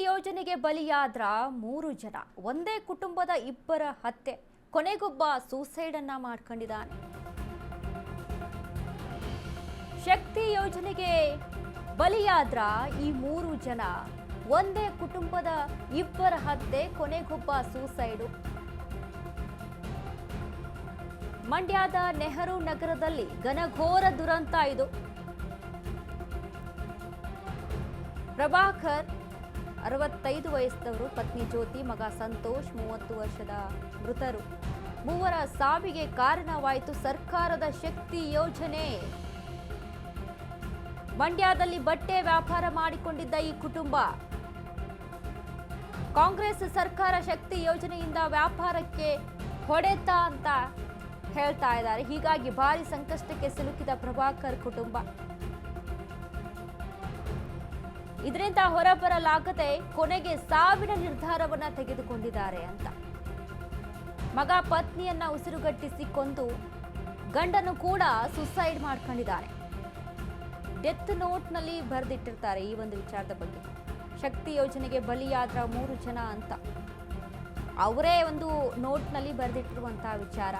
ಯೋಜನೆಗೆ ಬಲಿಯಾದ್ರ 3 ಜನ, ಒಂದೇ ಕುಟುಂಬದ 2 ಹತ್ಯೆ, ಕೊನೆಗೊಬ್ಬ ಸೂಸೈಡ್ ಅನ್ನ ಮಾಡ್ಕೊಂಡಿದ್ದಾನೆ. ಶಕ್ತಿ ಯೋಜನೆಗೆ ಬಲಿಯಾದ್ರ ಈ 3 ಜನ, ಒಂದೇ ಕುಟುಂಬದ 2 ಹತ್ಯೆ, ಕೊನೆಗೊಬ್ಬ ಸೂಸೈಡು. ಮಂಡ್ಯದ ನೆಹರು ನಗರದಲ್ಲಿ ಘನಘೋರ ದುರಂತ ಇದು. ಪ್ರಭಾಕರ್ 65 ವಯಸ್ಸದವರು, ಪತ್ನಿ ಜ್ಯೋತಿ, ಮಗ ಸಂತೋಷ್ 30 ವರ್ಷದ ಮೃತರು. ಮೂವರ ಸಾವಿಗೆ ಕಾರಣವಾಯಿತು ಸರ್ಕಾರದ ಶಕ್ತಿ ಯೋಜನೆ. ಮಂಡ್ಯದಲ್ಲಿ ಬಟ್ಟೆ ವ್ಯಾಪಾರ ಮಾಡಿಕೊಂಡಿದ್ದ ಈ ಕುಟುಂಬ ಕಾಂಗ್ರೆಸ್ ಸರ್ಕಾರ ಶಕ್ತಿ ಯೋಜನೆಯಿಂದ ವ್ಯಾಪಾರಕ್ಕೆ ಹೊಡೆತ ಅಂತ ಹೇಳ್ತಾ ಇದ್ದಾರೆ. ಹೀಗಾಗಿ ಭಾರಿ ಸಂಕಷ್ಟಕ್ಕೆ ಸಿಲುಕಿದ ಪ್ರಭಾಕರ್ ಕುಟುಂಬ ಇದರಿಂದ ಹೊರಬರಲಾಗದೆ ಕೊನೆಗೆ ಸಾವಿನ ನಿರ್ಧಾರವನ್ನ ತೆಗೆದುಕೊಂಡಿದ್ದಾರೆ ಅಂತ. ಮಗ ಪತ್ನಿಯನ್ನ ಉಸಿರುಗಟ್ಟಿಸಿ ಕೊಂದು ಗಂಡನು ಕೂಡ ಸುಸೈಡ್ ಮಾಡ್ಕೊಂಡಿದ್ದಾರೆ. ಡೆತ್ ನೋಟ್ನಲ್ಲಿ ಬರೆದಿಟ್ಟಿರ್ತಾರೆ ಈ ಒಂದು ವಿಚಾರದ ಬಗ್ಗೆ. ಶಕ್ತಿ ಯೋಜನೆಗೆ ಬಲಿಯಾದ್ರ 3 ಜನ ಅಂತ ಅವರೇ ಒಂದು ನೋಟ್ನಲ್ಲಿ ಬರೆದಿಟ್ಟಿರುವಂತಹ ವಿಚಾರ.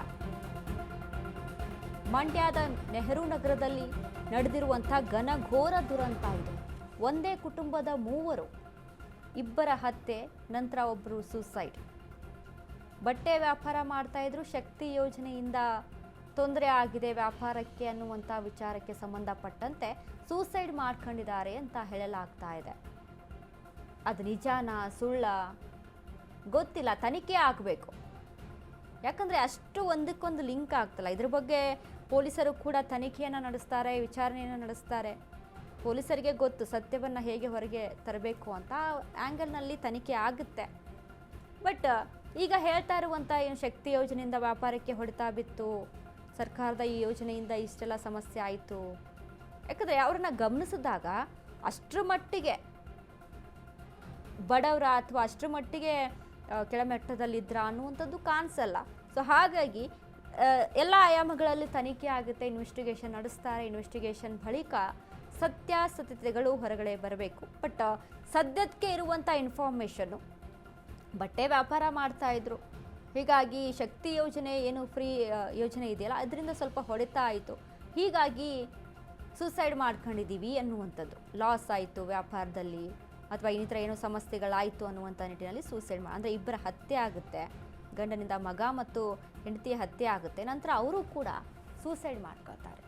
ಮಂಡ್ಯದ ನೆಹರು ನಗರದಲ್ಲಿ ನಡೆದಿರುವಂತಹ ಘನಘೋರ ದುರಂತ ಇದು. ಒಂದೇ ಕುಟುಂಬದ 3, 2 ಹತ್ಯೆ, ನಂತರ ಒಬ್ಬರು ಸೂಸೈಡ್. ಬಟ್ಟೆ ವ್ಯಾಪಾರ ಮಾಡ್ತಾ ಇದ್ರು. ಶಕ್ತಿ ಯೋಜನೆಯಿಂದ ತೊಂದರೆ ಆಗಿದೆ ವ್ಯಾಪಾರಕ್ಕೆ ಅನ್ನುವಂಥ ವಿಚಾರಕ್ಕೆ ಸಂಬಂಧಪಟ್ಟಂತೆ ಸೂಸೈಡ್ ಮಾಡ್ಕೊಂಡಿದ್ದಾರೆ ಅಂತ ಹೇಳಲಾಗ್ತಾ ಇದೆ. ಅದು ನಿಜಾನ ಸುಳ್ಳ ಗೊತ್ತಿಲ್ಲ, ತನಿಖೆ ಆಗಬೇಕು. ಯಾಕಂದರೆ ಅಷ್ಟು ಒಂದಕ್ಕೊಂದು ಲಿಂಕ್ ಆಗ್ತಲ್ಲ. ಇದ್ರ ಬಗ್ಗೆ ಪೊಲೀಸರು ಕೂಡ ತನಿಖೆಯನ್ನು ನಡೆಸ್ತಾರೆ, ವಿಚಾರಣೆಯನ್ನು ನಡೆಸ್ತಾರೆ. ಪೊಲೀಸರಿಗೆ ಗೊತ್ತು ಸತ್ಯವನ್ನು ಹೇಗೆ ಹೊರಗೆ ತರಬೇಕು ಅಂತ. ಆ್ಯಂಗಲ್ನಲ್ಲಿ ತನಿಖೆ ಆಗುತ್ತೆ. ಬಟ್ ಈಗ ಹೇಳ್ತಾ ಇರುವಂಥ ಏನು ಶಕ್ತಿ ಯೋಜನೆಯಿಂದ ವ್ಯಾಪಾರಕ್ಕೆ ಹೊಡೆತ ಬಿತ್ತು, ಸರ್ಕಾರದ ಈ ಯೋಜನೆಯಿಂದ ಇಷ್ಟೆಲ್ಲ ಸಮಸ್ಯೆ ಆಯಿತು. ಯಾಕಂದರೆ ಅವ್ರನ್ನ ಗಮನಿಸಿದಾಗ ಅಷ್ಟರ ಮಟ್ಟಿಗೆ ಬಡವರ ಅಥವಾ ಅಷ್ಟರ ಮಟ್ಟಿಗೆ ಕೆಳಮಟ್ಟದಲ್ಲಿದ್ರ ಅನ್ನುವಂಥದ್ದು ಕಾಣಿಸಲ್ಲ. ಸೊ ಹಾಗಾಗಿ ಎಲ್ಲ ಆಯಾಮಗಳಲ್ಲಿ ತನಿಖೆ ಆಗುತ್ತೆ, ಇನ್ವೆಸ್ಟಿಗೇಷನ್ ನಡೆಸ್ತಾರೆ. ಇನ್ವೆಸ್ಟಿಗೇಷನ್ ಬಳಿಕ ಸತ್ಯಾಸತ್ಯತೆಗಳು ಹೊರಗಡೆ ಬರಬೇಕು. ಬಟ್ ಸದ್ಯಕ್ಕೆ ಇರುವಂಥ ಇನ್ಫಾರ್ಮೇಷನ್ನು ಬಟ್ಟೆ ವ್ಯಾಪಾರ ಮಾಡ್ತಾ ಇದ್ರು. ಹೀಗಾಗಿ ಶಕ್ತಿ ಯೋಜನೆ ಏನು ಫ್ರೀ ಯೋಜನೆ ಇದೆಯಲ್ಲ ಅದರಿಂದ ಸ್ವಲ್ಪ ಹೊಡೆತ ಆಯಿತು. ಹೀಗಾಗಿ ಸೂಸೈಡ್ ಮಾಡ್ಕೊಂಡಿದ್ದೀವಿ ಅನ್ನುವಂಥದ್ದು. ಲಾಸ್ ಆಯಿತು ವ್ಯಾಪಾರದಲ್ಲಿ ಅಥವಾ ಇನ್ನಿತರ ಏನೋ ಸಮಸ್ಯೆಗಳಾಯಿತು ಅನ್ನುವಂಥ ನಿಟ್ಟಿನಲ್ಲಿ ಸೂಸೈಡ್ ಅಂದರೆ 2 ಹತ್ಯೆ ಆಗುತ್ತೆ. ಗಂಡನಿಂದ ಮಗ ಮತ್ತು ಹೆಂಡತಿಯ ಹತ್ಯೆ ಆಗುತ್ತೆ. ನಂತರ ಅವರು ಕೂಡ ಸೂಸೈಡ್ ಮಾಡ್ಕೊಳ್ತಾರೆ.